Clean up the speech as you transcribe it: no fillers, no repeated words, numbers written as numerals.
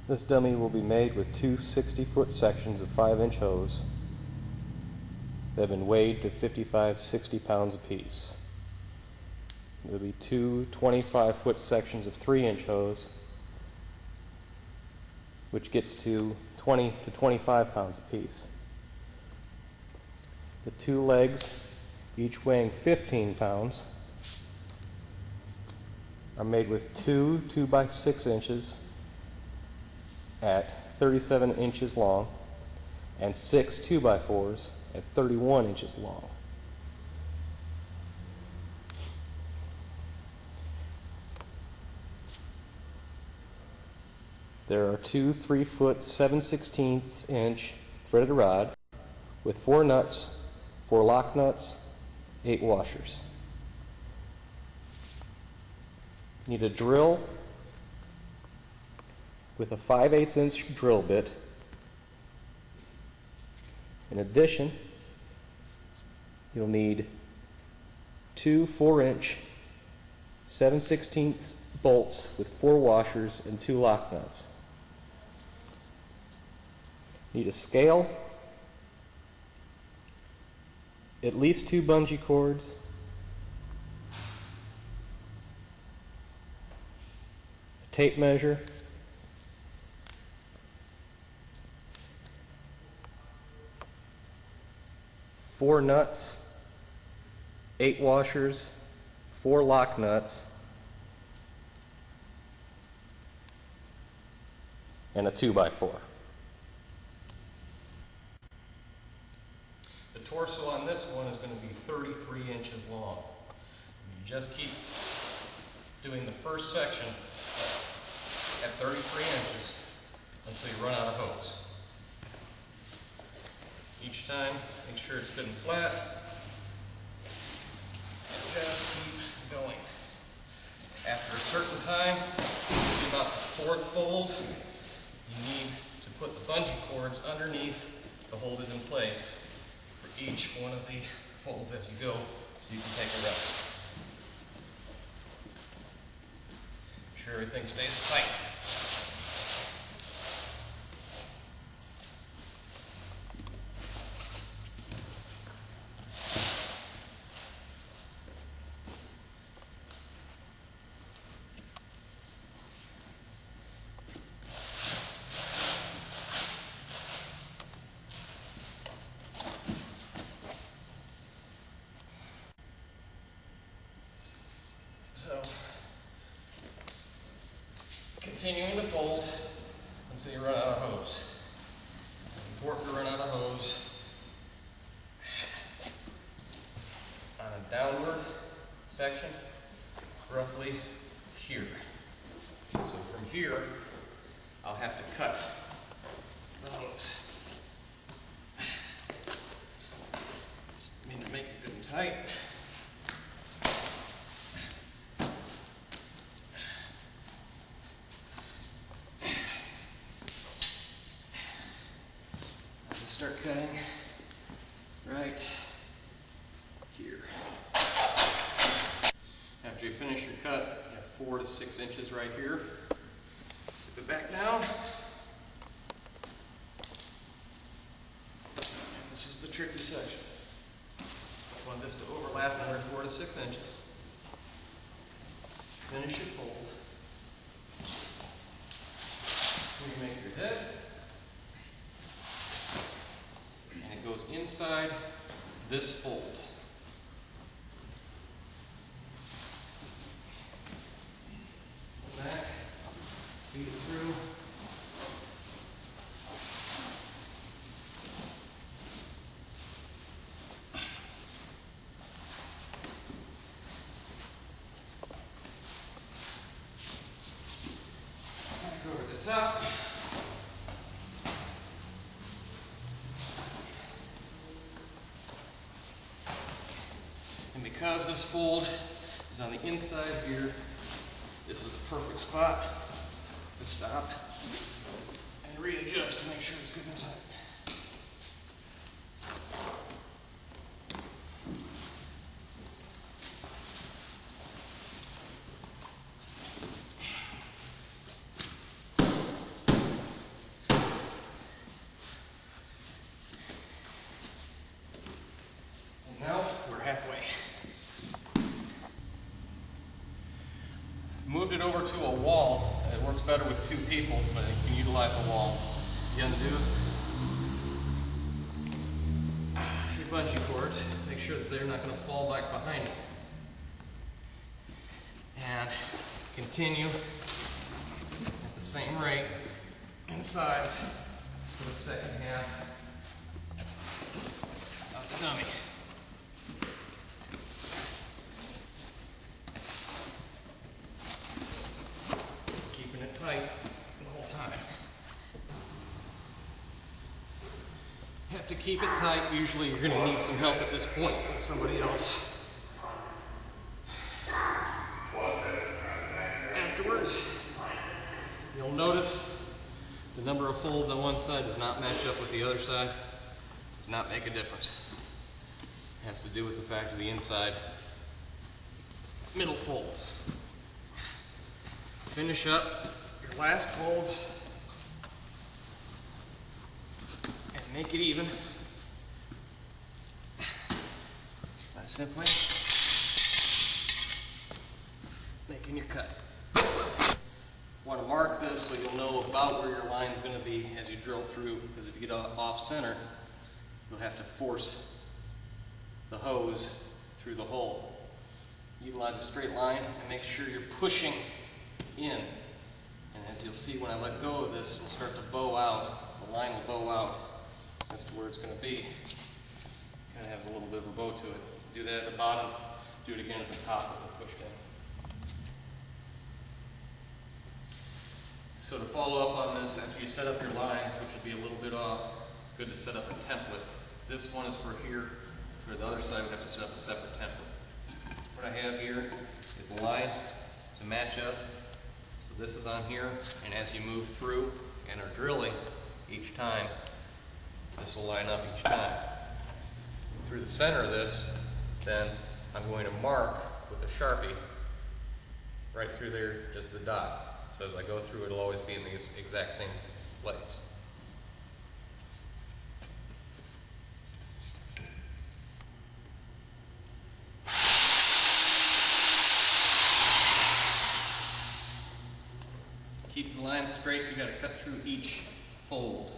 This dummy will be made with two 60-foot sections of 5-inch hose that have been weighed to 55-60 pounds apiece. There will be two 25-foot sections of 3-inch hose, which gets to 20 to 25 pounds apiece. The two legs, each weighing 15 pounds, are made with two 2x6 inches at 37 inches long and six 2x4s at 31 inches long. There are two 3-foot 7/16 inch threaded rod with 4 nuts, 4 lock nuts, 8 washers. You need a drill with a 5/8 inch drill bit. In addition, you'll need two 4-inch 7/16 bolts with 4 washers and 2 lock nuts. You need a scale, at least 2 bungee cords, a tape measure, four nuts, 8 washers, 4 lock nuts, and a 2x4. The torso on this one is going to be 33 inches long. You just keep doing the first section at 33 inches until you run out of hose. Each time, make sure it's good and flat. And just keep going. After a certain time, usually about the 4th fold, you need to put the bungee cords underneath to hold it in place for each one of the folds as you go, so you can take a rest. Make sure everything stays tight. So, continuing to fold until you run out of hose. It's important to run out of hose on a downward section, roughly here. So from here, I'll have to cut the hose. I mean, to make it good and tight. Start cutting right here. After you finish your cut, you have 4 to 6 inches right here. Tip it back down. And this is the tricky section. I want this to overlap another 4 to 6 inches. Finish your fold. Then you make your head. And it goes inside this fold. Pull back, feed it through. Back over the top. And because this fold is on the inside here, this is a perfect spot to stop and readjust to make sure it's good and tight. Moved it over to a wall. It works better with 2 people, but you can utilize a wall. You undo your bungee cords. Make sure that they're not going to fall back behind you. And continue at the same rate inside for the second half of the dummy. Keeping it tight the whole time. You have to keep it tight. Usually you're going to need some help at this point with somebody else. Afterwards, you'll notice the number of folds on one side does not match up with the other side. Does not make a difference. It has to do with the fact of the inside middle folds. Finish up your last folds and make it even. That's simply making your cut. Want to mark this so you'll know about where your line is going to be as you drill through, because if you get off center, you'll have to force the hose through the hole. Utilize a straight line and make sure you're pushing in. And as you'll see, when I let go of this, it'll start to bow out. The line will bow out as to where it's going to be. Kind of has a little bit of a bow to it. Do that at the bottom, do it again at the top, and push down. So to follow up on this, after you set up your lines, which will be a little bit off, it's good to set up a template. This one is for here. For the other side, we have to set up a separate template. What I have here is a line to match up. So this is on here, and as you move through and are drilling each time, this will line up each time. Through the center of this, then I'm going to mark with a Sharpie right through there, just the dot. So as I go through, it'll always be in these exact same place. Keep the line straight, you got to cut through each fold.